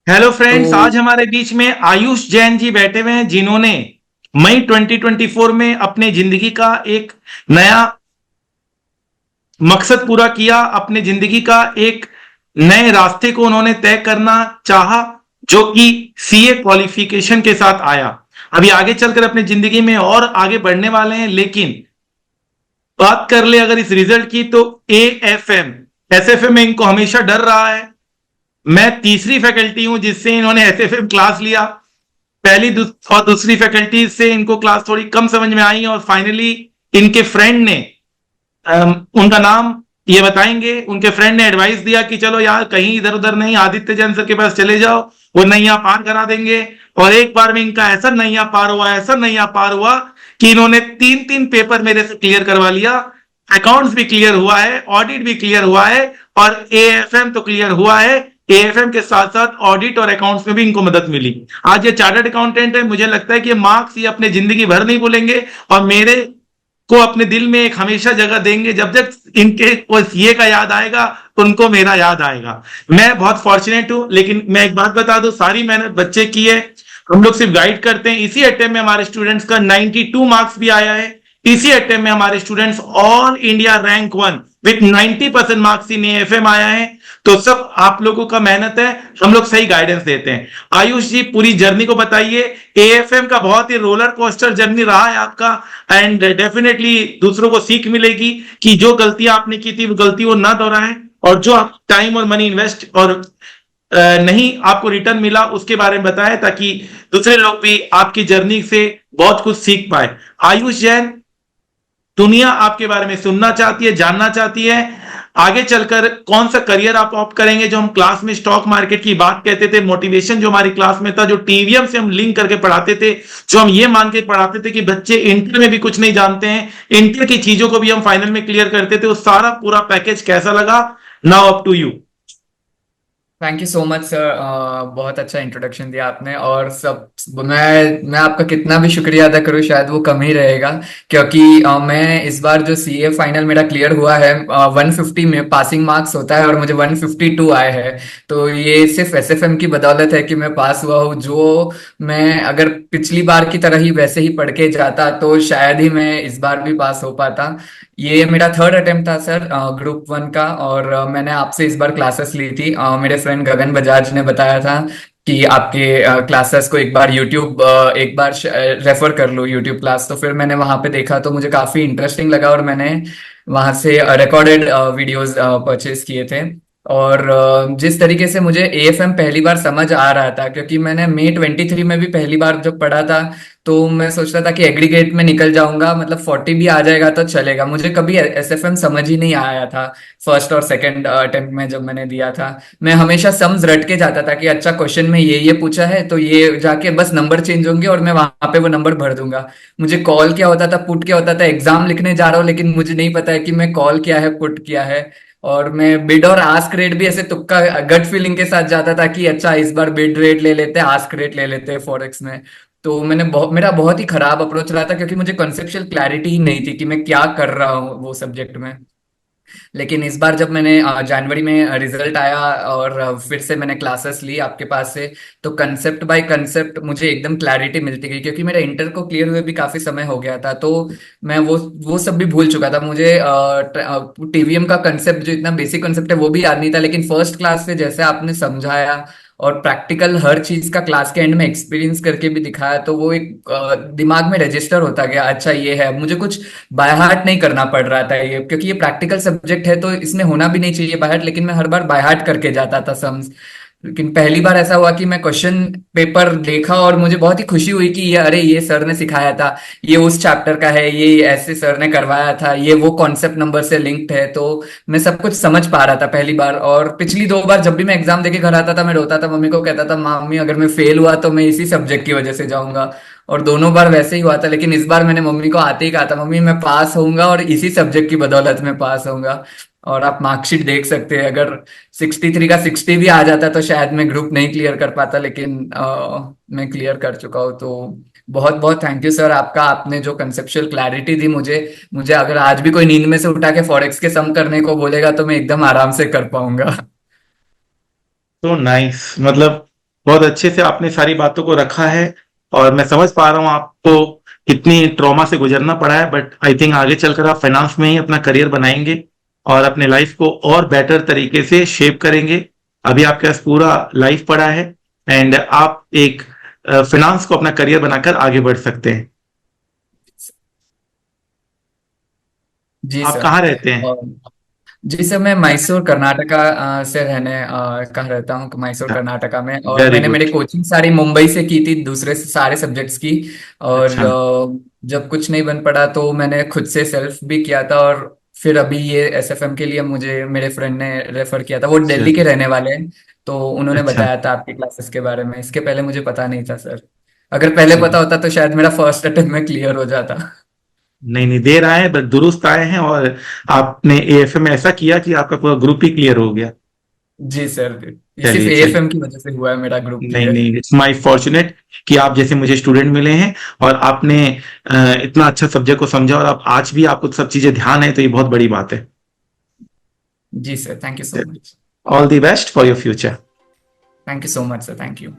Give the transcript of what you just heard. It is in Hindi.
हेलो फ्रेंड्स, तो आज हमारे बीच में आयुष जैन जी बैठे हुए हैं जिन्होंने मई 2024 में अपने जिंदगी का एक नया मकसद पूरा किया। अपने जिंदगी का एक नए रास्ते को उन्होंने तय करना चाहा, जो कि सीए क्वालिफिकेशन के साथ आया। अभी आगे चलकर अपनी जिंदगी में और आगे बढ़ने वाले हैं, लेकिन बात कर ले अगर इस रिजल्ट की तो एएफएम एसएफएम में इनको हमेशा डर रहा है। मैं तीसरी फैकल्टी हूं जिससे इन्होंने एसएफएम क्लास लिया। और दूसरी फैकल्टी से इनको क्लास थोड़ी कम समझ में आई और फाइनली इनके फ्रेंड ने उनका नाम ये बताएंगे। उनके फ्रेंड ने एडवाइस दिया कि चलो यार कहीं इधर उधर नहीं, आदित्य जैन सर के पास चले जाओ, वो नैया पार करा देंगे। और एक बार में इनका ऐसा नैया पार हुआ, ऐसा नैया पार हुआ कि इन्होंने तीन तीन पेपर मेरे से क्लियर करवा लिया। अकाउंट्स भी क्लियर हुआ है, ऑडिट भी क्लियर हुआ है, और एएफएम तो क्लियर हुआ है। एएफएम के साथ साथ ऑडिट और अकाउंट्स में भी इनको मदद मिली। आज ये चार्टर्ड अकाउंटेंट है। मुझे लगता है कि ये मार्क्स ये अपने जिंदगी भर नहीं भूलेंगे और मेरे को अपने दिल में एक हमेशा जगह देंगे। जब जब इनके वो सीए का याद आएगा, उनको मेरा याद आएगा। मैं बहुत फॉर्चुनेट हूं, लेकिन मैं एक बात बता दूं, सारी मेहनत बच्चे की है। हम लोग सिर्फ गाइड करते हैं। इसी अटेम्प्ट में हमारे स्टूडेंट्स का 92 मार्क्स भी आया है। इसी अटेम्प्ट में हमारे students all India rank 1 with 90% marks in AFM आया है। तो सब आप लोगों का मेहनत है, हम लोग सही गाइडेंस देते हैं। आयुष जी, पूरी जर्नी को बताइए। एएफएम का बहुत ही रोलर कोस्टर जर्नी रहा है आपका, एंड डेफिनेटली दूसरों को सीख मिलेगी कि जो गलतियां आपने की थी वो गलती वो ना दोहराएं, और जो आप टाइम और मनी इन्वेस्ट और नहीं आपको रिटर्न मिला उसके बारे में बताएं, ताकि दूसरे लोग भी आपकी जर्नी से बहुत कुछ सीख पाए। आयुष जैन, दुनिया आपके बारे में सुनना चाहती है, जानना चाहती है। आगे चलकर कौन सा करियर आप ऑप्ट करेंगे? जो हम क्लास में स्टॉक मार्केट की बात कहते थे, मोटिवेशन जो हमारी क्लास में था, जो टीवीएम से हम लिंक करके पढ़ाते थे, जो हम ये मान के पढ़ाते थे कि बच्चे इंटर में भी कुछ नहीं जानते हैं, इंटर की चीजों को भी हम फाइनल में क्लियर करते थे, वो सारा पूरा पैकेज कैसा लगा? Now up to you. Thank you so much sir. बहुत अच्छा इंट्रोडक्शन दिया आपने। और सब मैं आपका कितना भी शुक्रिया अदा करूं शायद वो कम ही रहेगा, क्योंकि मैं इस बार जो सीए फाइनल मेरा क्लियर हुआ है, 150 में पासिंग मार्क्स होता है और मुझे 152 आए हैं। तो ये सिर्फ एसएफएम की बदौलत है कि मैं पास हुआ हूँ। जो मैं अगर पिछली बार की तरह ही वैसे ही पढ़ के जाता तो शायद ही मैं इस बार भी पास हो पाता। ये मेरा थर्ड अटेम्प्ट था सर, ग्रुप वन का। और मैंने आपसे इस बार क्लासेस ली थी। मेरे फ्रेंड गगन बजाज ने बताया था कि आपके क्लासेस को एक बार यूट्यूब एक बार रेफर कर लो यूट्यूब क्लास। तो फिर मैंने वहां पे देखा तो मुझे काफी इंटरेस्टिंग लगा और मैंने वहां से रिकॉर्डेड वीडियोस परचेज किए थे। और जिस तरीके से मुझे एएफएम पहली बार समझ आ रहा था, क्योंकि मैंने मई 23 में भी पहली बार जब पढ़ा था, तो मैं सोच रहा था कि एग्रीगेट में निकल जाऊंगा, मतलब 40 भी आ जाएगा तो चलेगा। मुझे कभी एसएफएम समझ ही नहीं आया था फर्स्ट और सेकंड अटेम्प्ट में जब मैंने दिया था। मैं हमेशा सम्स रट के जाता था कि अच्छा क्वेश्चन में ये पूछा है तो ये जाके बस नंबर चेंज होंगे और मैं वहां पे वो नंबर भर दूंगा। मुझे कॉल क्या होता था, पुट क्या होता था, एग्जाम लिखने जा रहा हूँ लेकिन मुझे नहीं पता है कि मैं कॉल क्या है, पुट क्या है। और मैं बिड और आस्क रेट भी ऐसे तुक्का गट फीलिंग के साथ जाता था कि अच्छा इस बार बिड रेट ले लेते हैं, आस्क रेट ले लेते हैं फॉरेक्स में। तो मेरा बहुत ही खराब अप्रोच रहा था, क्योंकि मुझे कॉन्सेप्चुअल क्लैरिटी ही नहीं थी कि मैं क्या कर रहा हूँ वो सब्जेक्ट में। लेकिन इस बार जब मैंने जनवरी में रिजल्ट आया और फिर से मैंने क्लासेस ली आपके पास से, तो कंसेप्ट बाय कंसेप्ट मुझे एकदम क्लैरिटी मिलती गई, क्योंकि मेरा इंटर को क्लियर हुए भी काफी समय हो गया था। तो मैं वो सब भी भूल चुका था। मुझे टीवीएम का कंसेप्ट जो इतना बेसिक कंसेप्ट है वो भी याद नहीं था, लेकिन फर्स्ट क्लास से जैसे आपने समझाया और प्रैक्टिकल हर चीज का क्लास के एंड में एक्सपीरियंस करके भी दिखाया, तो वो एक दिमाग में रजिस्टर होता गया। अच्छा ये है, मुझे कुछ बाय हार्ट नहीं करना पड़ रहा था ये, क्योंकि ये प्रैक्टिकल सब्जेक्ट है तो इसमें होना भी नहीं चाहिए बाय हार्ट, लेकिन मैं हर बार बाय हार्ट करके जाता था सम्स। लेकिन पहली बार ऐसा हुआ कि मैं क्वेश्चन पेपर देखा और मुझे बहुत ही खुशी हुई कि ये अरे ये सर ने सिखाया था, ये उस चैप्टर का है, ये ऐसे सर ने करवाया था, ये वो कॉन्सेप्ट नंबर से लिंक्ड है। तो मैं सब कुछ समझ पा रहा था पहली बार। और पिछली दो बार जब भी मैं एग्जाम देके घर आता था मैं रोता था, मम्मी को कहता था मम्मी अगर मैं फेल हुआ तो मैं इसी सब्जेक्ट की वजह से जाऊंगा। और दोनों बार वैसे ही हुआ था। लेकिन इस बार मैंने मम्मी को आते ही कहा था मम्मी मैं पास होऊंगा और इसी सब्जेक्ट की बदौलत मैं पास होऊंगा। और आप मार्कशीट देख सकते हैं, अगर 63 का 60 भी आ जाता तो शायद मैं ग्रुप नहीं क्लियर कर पाता, लेकिन मैं क्लियर कर चुका हूँ। तो बहुत बहुत थैंक यू सर आपका। आपने जो कंसेप्चुअल क्लैरिटी दी मुझे मुझे अगर आज भी कोई नींद में से उठा के फॉरेक्स के सम करने को बोलेगा तो मैं एकदम आराम से कर पाऊंगा। तो नाइस, मतलब बहुत अच्छे से आपने सारी बातों को रखा है, और मैं समझ पा रहा हूँ आपको कितनी ट्रॉमा से गुजरना पड़ा है, बट आई थिंक आगे चलकर आप फाइनेंस में ही अपना करियर बनाएंगे और अपने लाइफ को और बेटर तरीके से शेप करेंगे। अभी आपके पास पूरा लाइफ पड़ा है, एंड आप एक फाइनेंस को अपना करियर बनाकर आगे बढ़ सकते हैं। जी आप सर। कहाँ रहते हैं? और जी सर, मैं मैसूर कर्नाटका से रहने का रहता हूँ, मैसूर कर्नाटका में। और वेरी मैंने मेरी गुड। कोचिंग सारी मुंबई से की थी, दूसरे से सारे सब्जेक्ट्स की। और अच्छा। जब कुछ नहीं बन पड़ा तो मैंने खुद से सेल्फ भी किया था। और फिर अभी ये एसएफएम के लिए मुझे मेरे फ्रेंड ने रेफर किया था, वो अच्छा। दिल्ली के रहने वाले हैं। तो उन्होंने अच्छा। बताया था आपकी क्लासेस के बारे में। इसके पहले मुझे पता नहीं था सर। अगर पहले चलिए। पता होता तो शायद मेरा फर्स्ट अटेम्प्ट में क्लियर हो जाता। नहीं नहीं, देर आए बट दुरुस्त आए हैं, और आपने एएफएम में ऐसा किया कि आपका पूरा ग्रुप ही क्लियर हो गया। जी सर। सिर्फ चलिए चलिए। एएफएम की वजह से हुआ है मेरा ग्रुप नहीं क्लियर। नहीं, इट्स माय फॉर्चुनेट कि आप जैसे मुझे स्टूडेंट मिले हैं, और आपने इतना अच्छा सब्जेक्ट को समझा, और आप आज भी आपको सब चीजें ध्यान है, तो ये बहुत बड़ी बात है। जी sir, thank you so much. All the best for your future. Thank you so much sir, thank you.